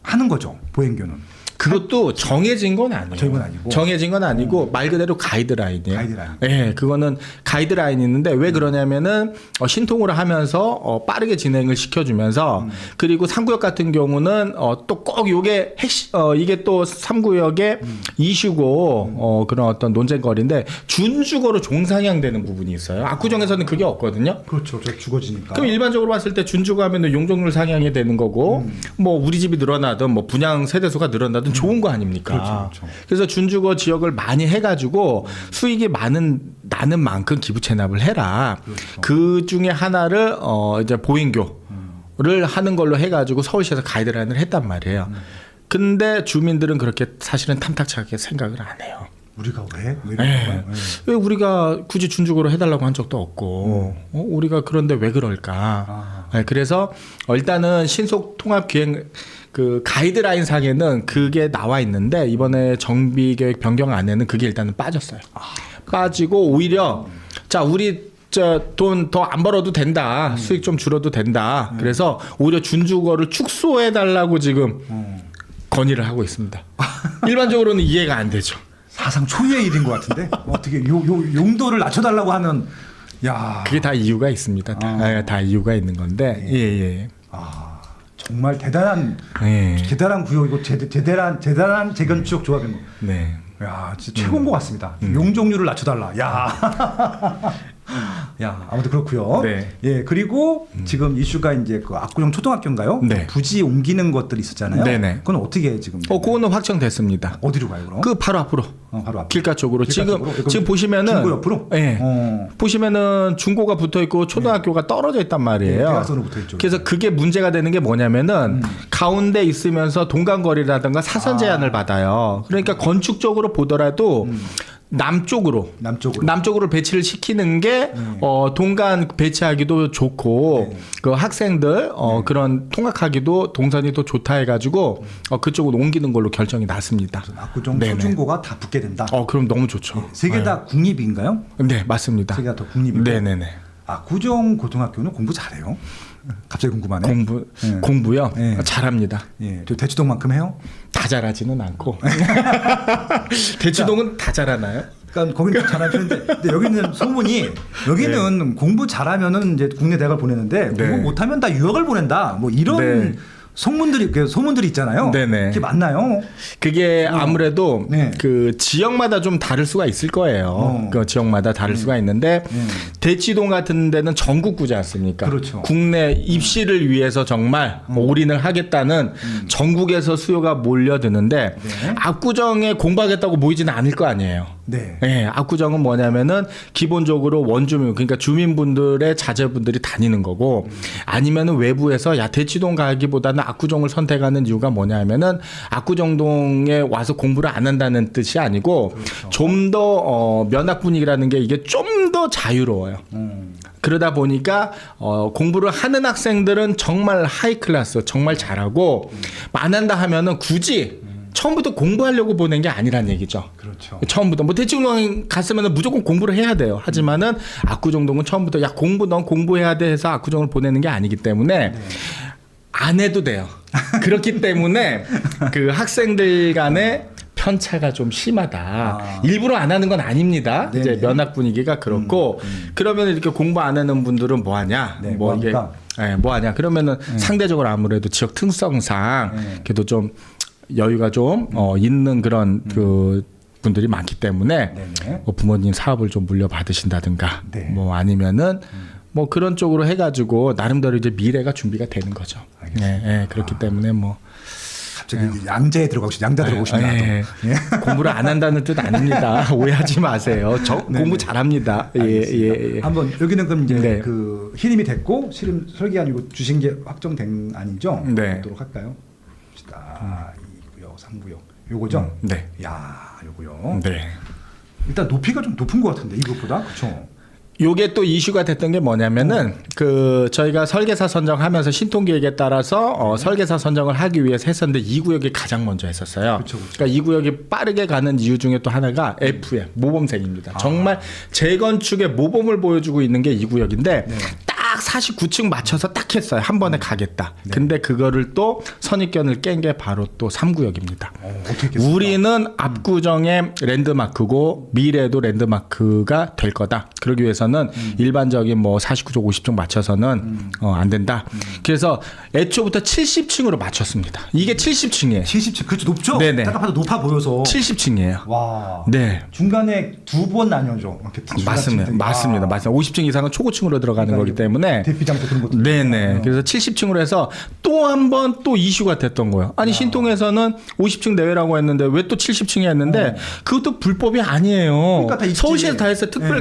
하는 거죠. 보행교는. 그것도 정해진 건 아니에요. 정해진 건 아니고. 정해진 건 아니고 말 그대로 가이드라인이에요. 가이드라인. 예, 그거는 가이드라인이 있는데 왜 그러냐면은 신통으로 하면서 빠르게 진행을 시켜주면서 그리고 3구역 같은 경우는 또 꼭 요게 핵심 이게 또 3구역의 이슈고 그런 어떤 논쟁거리인데 준주거로 종상향되는 부분이 있어요. 압구정에서는 그게 없거든요. 그렇죠. 저 죽어지니까. 그럼 일반적으로 봤을 때 준주거 하면은 용적률 상향이 되는 거고 뭐 우리 집이 늘어나든 뭐 분양 세대수가 늘어나든 좋은 거 아닙니까? 그렇죠, 그렇죠. 그래서 준주거 지역을 많이 해가지고 수익이 나는 만큼 기부 체납을 해라. 그렇죠. 그 중에 하나를 이제 보행교를 하는 걸로 해가지고 서울시에서 가이드라인을 했단 말이에요. 근데 주민들은 그렇게 사실은 탐탁하게 생각을 안 해요. 우리가 왜? 왜 네. 이런 거야? 왜 우리가 굳이 준주거로 해달라고 한 적도 없고 우리가 그런데 왜 그럴까? 네, 그래서 일단은 신속 통합 기행 그 가이드라인 상에는 그게 나와 있는데 이번에 정비 계획 변경 안에는 그게 일단은 빠졌어요. 빠지고 오히려 자 우리 돈 더 안 벌어도 된다. 수익 좀 줄어도 된다. 그래서 오히려 준주거를 축소해 달라고 지금 건의를 하고 있습니다. 일반적으로는 이해가 안 되죠. 사상 초유의 일인 것 같은데 어떻게 요 용도를 낮춰달라고 하면 야 그게 다 이유가 있습니다. 다 이유가 있는 건데 예. 정말 대단한 예. 대단한 구역이고 대단한 재건축 조합인 거. 네. 야 진짜 최고인 것 같습니다. 용적률을 낮춰달라. 야 아무튼 그렇고요. 네. 예 그리고 지금 이슈가 이제 그 압구정 초등학교인가요? 네. 부지 옮기는 것들이 있었잖아요. 네네. 그건 어떻게 지금? 그거는 확정됐습니다. 어디로 가요 그럼? 그 바로 앞으로. 바로 앞. 길가 쪽으로. 길가 쪽으로? 지금 보시면은 중고 옆으로? 예. 보시면은 중고가 붙어 있고 초등학교가 떨어져 있단 말이에요. 네, 대각선으로 붙어 있죠. 그래서 그게 문제가 되는 게 뭐냐면은 가운데 있으면서 동간거리라든가 사선 제한을 받아요. 그러니까 건축적으로 보더라도 남쪽으로 배치를 시키는 게 동간 배치하기도 좋고 그 학생들 그런 통학하기도 동선이 더 좋다 해가지고 그쪽으로 옮기는 걸로 결정이 났습니다. 압구정 네네. 초중고가 다 붙게 된다. 그럼 너무 좋죠. 세 개 다 국립인가요? 네, 맞습니다. 세 개 다 국립이고. 네네네. 압구정 고등학교는 공부 잘해요? 갑자기 궁금하네. 공부요? 네. 잘합니다. 예, 저 대치동만큼 해요? 다 잘하지는 않고. 대치동은 다 잘하나요? 그러니까 거기는 좀 잘하는 편인데, 근데 여기는 소문이 여기는 공부 잘하면은 이제 국내 대학을 보내는데 네. 공부 못하면 다 유학을 보낸다. 뭐 이런 네. 소문들이 있잖아요. 네네. 그게 맞나요? 그게 아무래도 네. 그 지역마다 좀 다를 수가 있을 거예요. 그 지역마다 다를 수가 있는데 대치동 같은 데는 전국구지 않습니까? 그렇죠. 국내 입시를 위해서 정말 올인을 하겠다는 전국에서 수요가 몰려드는데 네. 압구정에 공부하겠다고 모이지는 않을 거 아니에요. 네. 예, 압구정은 뭐냐면은 기본적으로 원주민 그러니까 주민분들의 자제분들이 다니는 거고 아니면은 외부에서 야 대치동 가기보다는 압구정을 선택하는 이유가 뭐냐면은 압구정동에 와서 공부를 안 한다는 뜻이 아니고 그렇죠. 좀 더 면학 분위기라는 게 이게 좀 더 자유로워요. 그러다 보니까 공부를 하는 학생들은 정말 하이 클래스, 정말 잘하고 안 한다 하면은 굳이 처음부터 공부하려고 보낸 게 아니란 얘기죠. 그렇죠. 처음부터 뭐 대치동 갔으면 무조건 공부를 해야 돼요. 하지만은 압구정동은 처음부터 야 넌 공부해야 돼 해서 압구정을 보내는 게 아니기 때문에 안 해도 돼요. 그렇기 때문에 그 학생들 간의 편차가 좀 심하다. 일부러 안 하는 건 아닙니다. 네네. 이제 면학 분위기가 그렇고 그러면 이렇게 공부 안 하는 분들은 뭐 하냐? 네, 뭐 이게 뭐 하냐? 그러면은 상대적으로 아무래도 지역 특성상 그래도 좀 여유가 좀 있는 그런 그 분들이 많기 때문에 네네. 뭐 부모님 사업을 좀 물려받으신다든가 네. 뭐 아니면은 뭐 그런 쪽으로 해가지고 나름대로 이제 미래가 준비가 되는 거죠. 네, 네, 그렇기 때문에 뭐 갑자기 양자에 들어가고 싶, 양자 들어가고 싶네요. 예. 공부를 안 한다는 뜻 아닙니다. 오해하지 마세요. 공부 잘합니다. 예. 한번 여기는 그럼 이제 네. 그 희림이 됐고 실임 설계안이고 주신 게 확정된 아니죠? 네. 보도록 할까요? 봅시다. 2구역, 3구역. 요거죠? 네. 야, 요거요. 네. 일단 높이가 좀 높은 것 같은데 이것보다 그렇죠? 요게 또 이슈가 됐던 게 뭐냐면은 그 저희가 설계사 선정하면서 신통기획에 따라서 설계사 선정을 하기 위해서 했었는데 이 구역이 가장 먼저 했었어요. 그쵸. 그러니까 이 구역이 빠르게 가는 이유 중에 또 하나가 FM 모범생입니다. 정말 재건축의 모범을 보여주고 있는 게 이 구역인데 딱 49층 맞춰서 딱 했어요. 한 번에 가겠다. 근데 그거를 또 선입견을 깬 게 바로 또 3구역입니다. 어떻게 했습니까? 우리는 압구정의 랜드마크고 미래도 랜드마크가 될 거다. 그러기 위해서는 일반적인 뭐 49쪽 50쪽 맞춰서는 안 된다. 그래서 애초부터 70층으로 맞췄습니다. 이게 70층이에요. 70층 그렇죠 높죠? 네네. 딱 봐도 높아 보여서 70층이에요. 와. 네. 중간에 두 번 나뉘어져. 이렇게 맞습니다. 중간층들이. 맞습니다. 맞습니다. 50층 이상은 초고층으로 들어가는 그러니까 거기 때문에 대피장도 그런 것도 네네. 그래서 70층으로 해서 또 한 번 또 이슈가 됐던 거예요. 아니 신통에서는 50층 내외라고 했는데 왜 또 70층이 했는데 그것도 불법이 아니에요. 그러니까 다 있지. 서울시에서 다 했어요. 특별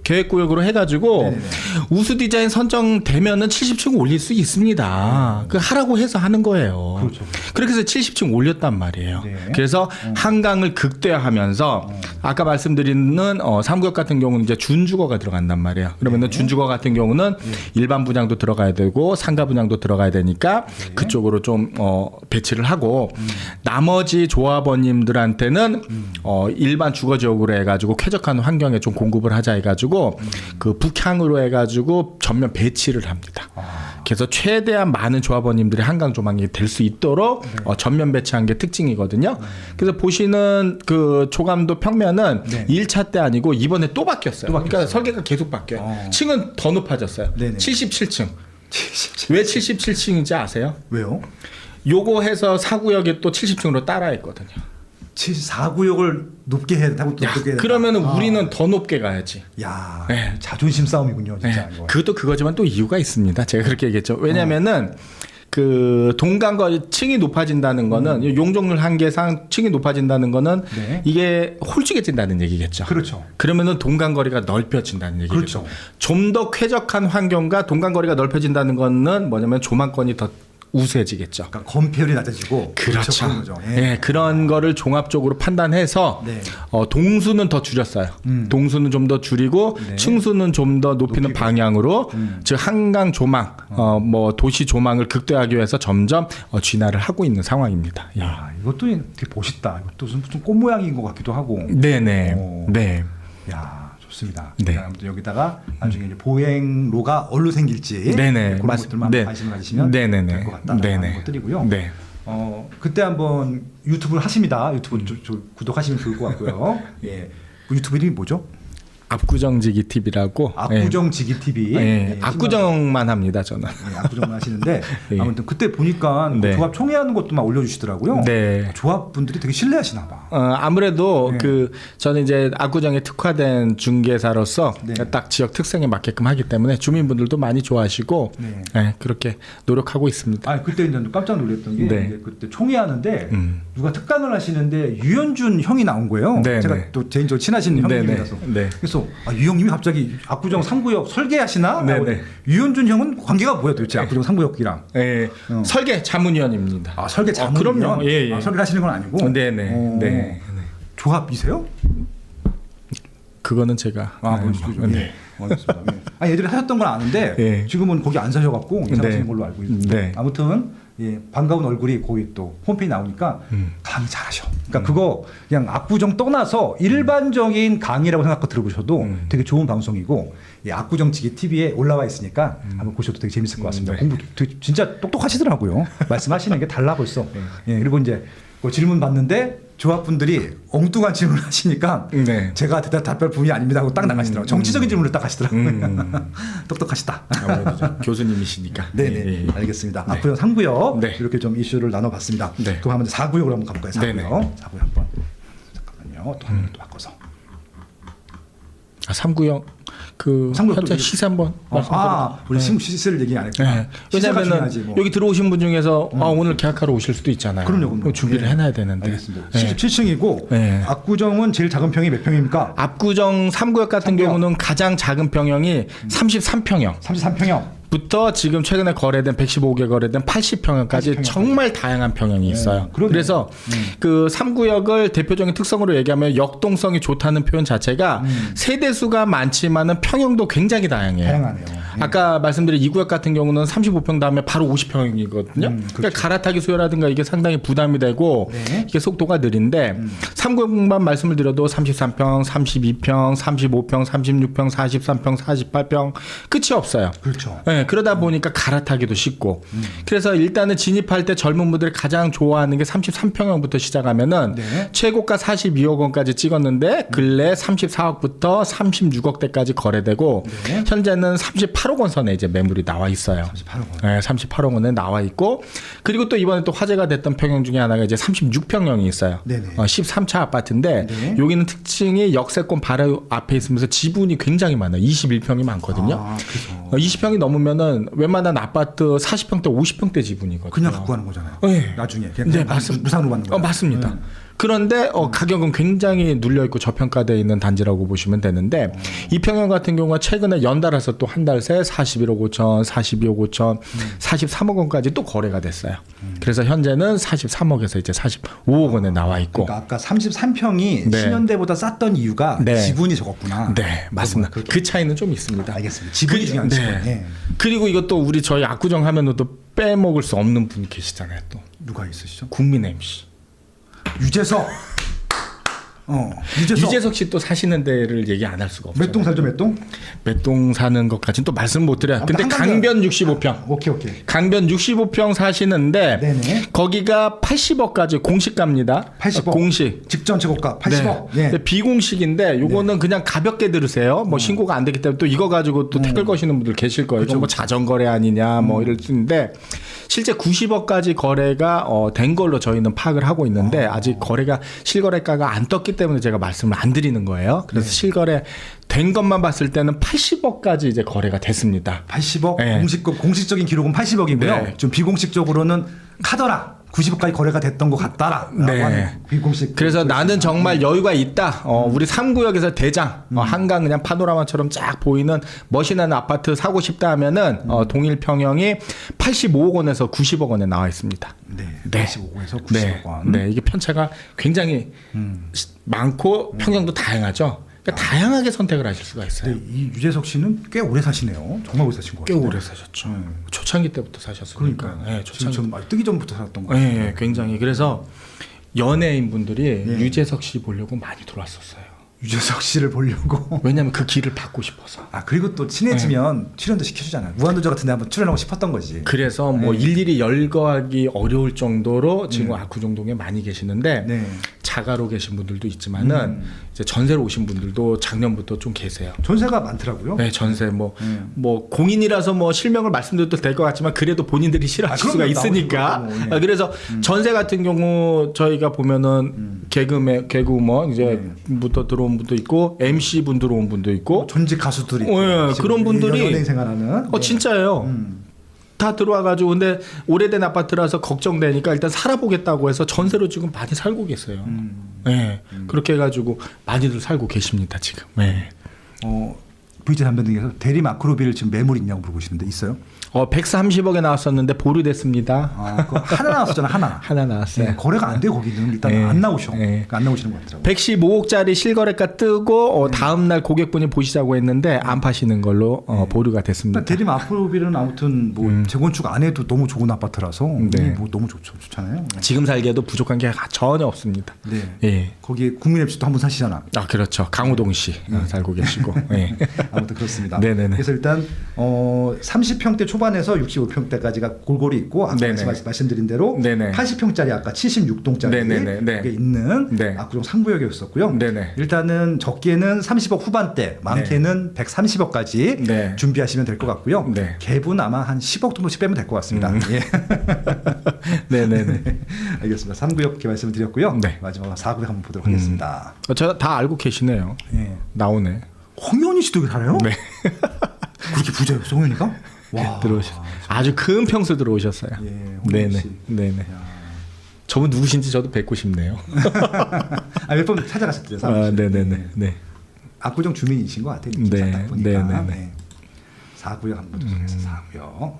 계획구역으로 해가지고 네네네. 우수 디자인 선정되면은 70층 올릴 수 있습니다. 그 하라고 해서 하는 거예요. 그렇죠. 그렇게 해서 70층 올렸단 말이에요. 네. 그래서 한강을 극대화하면서 아까 말씀드리는 3구역 같은 경우는 이제 준주거가 들어간단 말이에요. 그러면은 준주거 같은 경우는 일반 분양도 들어가야 되고 상가 분양도 들어가야 되니까 그쪽으로 좀 배치를 하고 나머지 조합원님들한테는 일반 주거 지역으로 해가지고 쾌적한 환경에 좀 공급을 하자 해가지고 그 북향으로 해가지고 전면 배치를 합니다. 그래서 최대한 많은 조합원님들이 한강 조망이 될 수 있도록 전면 배치한 게 특징이거든요. 그래서 보시는 그 초감도 평면은 1차 때 아니고 이번에 또 바뀌었어요. 그러니까 설계가 계속 바뀌어요. 층은 더 높아졌어요. 네네. 77층. 왜 77층인지 아세요? 왜요? 요거 해서 4구역이 또 70층으로 따라했거든요. 4구역을 높게 해야 되고 또 야, 높게 해야 된다. 그러면은 우리는 더 높게 가야지. 야, 네. 자존심 싸움이군요, 진짜. 네. 이거. 그것도 그거지만 또 이유가 있습니다. 제가 그렇게 얘기했죠. 왜냐면은 그 동강거리 층이 높아진다는 거는 용적률 한계상 층이 높아진다는 거는 네. 이게 홀쭉해진다는 얘기겠죠. 그렇죠. 그러면은 동강거리가 넓혀진다는 얘기겠죠. 그렇죠. 좀 더 쾌적한 환경과 동강거리가 넓혀진다는 거는 뭐냐면 조망권이 더 우수해지겠죠. 그러니까 건폐율이 낮아지고 그렇죠. 그런 거죠. 예, 그런 거를 종합적으로 판단해서 네. 동수는 더 줄였어요. 동수는 좀 더 줄이고 네. 층수는 좀 더 높이는 높이고. 방향으로 즉 한강 조망, 뭐 도시 조망을 극대화하기 위해서 점점 진화를 하고 있는 상황입니다. 예. 야, 이것도 되게 멋있다. 이것도 무슨 꽃 모양인 것 같기도 하고. 네네. 오. 네. 야, 좋습니다. 네. 아무튼 여기다가 나중에 이제 보행로가 어디로 생길지 네네. 그런 것들만 네. 관심을 가지시면 네네네. 될 것 같다는 네네. 것들이고요. 네. 그때 한번 유튜브를 하십니다. 유튜브 구독하시면 좋을 것 같고요. 예. 그 유튜브 이름이 뭐죠? 압구정지기 TV라고. 압구정지기 TV. 예, 압구정만 합니다 저는. 네, 압구정만 하시는데 예. 아무튼 그때 보니까 네. 조합 총회하는 것도 막 올려주시더라고요. 네. 조합분들이 되게 신뢰하시나 봐. 아무래도 네. 저는 이제 압구정에 특화된 중개사로서 네. 딱 지역 특성에 맞게끔 하기 때문에 주민분들도 많이 좋아하시고 네. 예, 그렇게 노력하고 있습니다. 아 그때 이제 깜짝 놀랐던 게 네. 이제 그때 총회하는데 누가 특강을 하시는데 유현준 형이 나온 거예요. 네, 제가 네. 또 개인적으로 친하신 형님이라서. 네. 그래서 유 형님이 갑자기 압구정 3구역 설계하시나? 네, 하고 네. 유현준 형은 관계가 뭐야 도대체 압구정 3구역이랑? 예, 설계 자문위원입니다. 아 설계 자문위원? 그럼요. 예, 예. 아, 설계를 하시는 건 아니고? 네네. 어, 네. 조합이세요? 그거는 제가 그죠. 네. 예. 알겠습니다. 예. 아 예전에 하셨던 건 아는데 예. 지금은 거기 안 사셔갖고 이사 가시는 네. 걸로 알고 있는데 네. 아무튼 예, 반가운 얼굴이 거기 또 홈페이지 나오니까 강의 잘하셔. 그러니까 그거 그냥 압구정 떠나서 일반적인 강의라고 생각하고 들어보셔도 되게 좋은 방송이고 이 압구정지기 TV에 올라와 있으니까 한번 보셔도 되게 재밌을 것 같습니다. 네. 공부 되게 진짜 똑똑하시더라고요. 말씀하시는 게 달라 벌써. 예, 그리고 이제 그 질문 받는데 조합분들이 엉뚱한 질문을 하시니까 네. 제가 답변 분이 아닙니다 하고 딱 나가시더라고요. 정치적인 질문을 딱 하시더라고요. 똑똑하시다. 아무래도 좀 교수님이시니까. 네네. 예, 예. 알겠습니다. 네. 압구정 3구역 네. 이렇게 좀 이슈를 나눠봤습니다. 네. 그럼 한번 4구역으로 한번 가볼까요? 4구역. 네네. 4구역 한번. 잠깐만요. 또 화면을 또 바꿔서. 3구역 그 삼구역 현재 또 시세 한번 우리 시세를 얘기 안 했구나. 네. 시세가 왜냐하면 중요하지, 뭐. 여기 들어오신 분 중에서 오늘 계약하러 오실 수도 있잖아요. 그럼요. 그거 준비를 네. 해놔야 되는데. 알겠습니다. 네. 17층이고 네. 압구정은 제일 작은 평이 몇 평입니까? 압구정 3구역 같은 3구역. 경우는 가장 작은 평형이 33평형. 33평형. 부터 지금 최근에 거래된 115개 거래된 80평형까지 80평형까지. 정말 다양한 평형이 있어요. 그러네요. 그래서 그 3구역을 대표적인 특성으로 얘기하면 역동성이 좋다는 표현 자체가 세대수가 많지만은 평형도 굉장히 다양해요. 다양하네요. 아까 말씀드린 2구역 같은 경우는 35평 다음에 바로 50평이거든요. 그렇죠. 그러니까 갈아타기 수요라든가 이게 상당히 부담이 되고 네. 이게 속도가 느린데 3구역만 말씀을 드려도 33평, 32평, 35평, 36평, 43평, 48평 끝이 없어요. 그렇죠. 네, 그러다 보니까 갈아타기도 쉽고 그래서 일단은 진입할 때 젊은 분들이 가장 좋아하는 게 33평형부터 시작하면은 네. 최고가 42억 원까지 찍었는데 근래 34억부터 36억대까지 거래되고 네. 현재는 38억 원 선에 이제 매물이 나와 있어요. 38억 원. 네, 38억 원에 나와 있고 그리고 또 이번에 또 화제가 됐던 평형 중에 하나가 이제 36평형이 있어요. 네네. 13차 아파트인데 네. 여기는 특징이 역세권 바로 앞에 있으면서 지분이 굉장히 많아요. 21평이 많거든요. 아, 그래서 20평이 넘으면은 웬만한 아파트 40평대, 50평대 지분이거든요. 그냥 갖고 가는 거잖아요. 네. 나중에 그냥 네, 맞습니다. 무상으로 받는 거예요. 맞습니다. 그런데 가격은 굉장히 눌려 있고 저평가되어 있는 단지라고 보시면 되는데 이평형 같은 경우가 최근에 연달아서 또 한 달 새 41억 5천, 42억 5천, 43억 원까지 또 거래가 됐어요. 그래서 현재는 43억에서 이제 45억 원에 나와 있고. 그러니까 아까 33평이 네. 신현대보다 쌌던 이유가 네. 지분이 적었구나. 네, 맞습니다. 그렇게. 그 차이는 좀 있습니다. 알겠습니다. 지분이 중요한 네. 지분. 네. 그리고 이것도 우리 저희 압구정 하면은 또 빼먹을 수 없는 분이 계시잖아요. 또 누가 있으시죠? 국민 MC. 유재석. 유재석. 유재석 씨 또 사시는 데를 얘기 안 할 수가 없어요. 몇 동 살죠? 몇 동? 몇 동 사는 것까지는 또 말씀 못 드려요. 근데 한강변. 강변 65평. 오케이. 강변 65평 사시는데 네네. 거기가 80억까지 공시가입니다. 80억. 공시. 직전 최고가 80억. 네. 네. 근데 비공식인데 요거는 그냥 가볍게 들으세요. 뭐 신고가 안 되기 때문에 또 이거 가지고 또 태클 거시는 분들 계실 거예요. 이건 뭐 자전거래 아니냐 뭐 이럴 수 있는데 실제 90억까지 거래가 된 걸로 저희는 파악을 하고 있는데 아직 거래가 실거래가가 안 떴기 때문에 제가 말씀을 안 드리는 거예요. 그래서 실거래 된 것만 봤을 때는 80억까지 이제 거래가 됐습니다. 80억. 네. 공식적인 기록은 80억이고요. 네. 좀 비공식적으로는 카더라. 90억까지 거래가 됐던 것 같다라. 네. 하는 비공식. 그래서 나는 정말 여유가 있다. 우리 3구역에서 대장 한강 그냥 파노라마처럼 쫙 보이는 멋있는 아파트 사고 싶다 하면은 동일 평형이 85억 원에서 90억 원에 나와 있습니다. 네. 네. 85억에서 90억 네. 원. 네, 이게 편차가 굉장히 많고 평형도 다양하죠. 그러니까 다양하게 선택을 하실 수가 있어요. 근데 이 유재석 씨는 꽤 오래 사시네요. 정말 오래 사신 것 꽤 같아요. 오래 사셨죠. 초창기 때부터 사셨으니까. 그러니까. 네, 초창기. 전 뜨기 전부터 살았던 거 같아요. 네, 굉장히. 그래서 연예인 분들이 네. 유재석 씨 보려고 많이 들어왔었어요. 유재석 씨를 보려고. 왜냐면 그 길을 받고 싶어서. 아 그리고 또 친해지면 출연도 시켜주잖아요. 무한도전 같은 데 한번 출연하고 싶었던 거지. 그래서 뭐 네. 일일이 열거하기 어려울 정도로 지금 압구정동에 많이 계시는데 네. 자가로 계신 분들도 있지만은 이제 전세로 오신 분들도 작년부터 좀 계세요. 전세가 많더라고요. 네, 전세 뭐 공인이라서 뭐 실명을 말씀드려도 될 것 같지만 그래도 본인들이 싫어하실 수가 그럼요. 있으니까. 나오실 거고, 예. 그래서 전세 같은 경우 저희가 보면은 개그우먼 이제부터 들어온 분도 있고 MC 분 들어온 분도 있고 전직 가수들이 있고, 예, 지금 그런 분들이 연예인 생활하는. 네. 진짜예요. 다 들어와가지고 근데 오래된 아파트라서 걱정되니까 일단 살아보겠다고 해서 전세로 지금 많이 살고 계세요. 네, 그렇게 해가지고 많이들 살고 계십니다 지금. 네. VJ 담변등에서 대리 마크로비를 지금 매물 있냐고 물어보시는데 있어요? 130억에 나왔었는데 보류됐습니다. 아, 그거 하나 나왔었잖아 하나. 하나 나왔어요. 네, 거래가 안 돼요 거기는 일단 네. 안 나오셔. 네. 그러니까 안 나오시는 것 같더라고요. 115억짜리 실거래가 뜨고 다음 날 고객분이 보시자고 했는데 안 파시는 걸로 보류가 됐습니다. 대리 마크로비는 아무튼 뭐 재건축 안 해도 너무 좋은 아파트라서 네. 뭐 너무 좋잖아요. 지금 살기에도 부족한 게 전혀 없습니다. 네. 예. 거기에 국민 MC도 한 분 사시잖아. 아 그렇죠. 강호동 씨 살고 계시고. 예. 아무튼 그렇습니다. 네네네. 그래서 일단 30평대 초반에서 65평대까지가 골고루 있고 아까 네네. 말씀드린 대로 네네. 80평짜리 아까 76동짜리 네네네. 게 있는 네. 압구정 상부역이었었고요. 네네. 일단은 적게는 30억 후반대, 많게는 130억까지 네. 준비하시면 될 것 같고요. 네. 갭은 아마 한 10억 정도씩 빼면 될 것 같습니다. 예. 네네네. 알겠습니다. 3구역 이렇게 말씀을 드렸고요. 네. 마지막으로 4구역 한번 보도록 하겠습니다. 저 다 알고 계시네요. 예. 나오네. 홍현희 씨도 여기 살아요? 네. 그렇게 부자였어, 홍현희가? 와. 들어오셨. 아주 큰 평수 들어오셨어요. 예, 홍현희 네네. 씨. 네네. 저분 누구신지 저도 뵙고 싶네요. 몇 번 찾아가셨대요. 네네네. 네. 압구정 주민이신 것 같아요. 네, 딱 보니까. 네네네. 4구역 한번 보도록 하겠습니다. 4구역.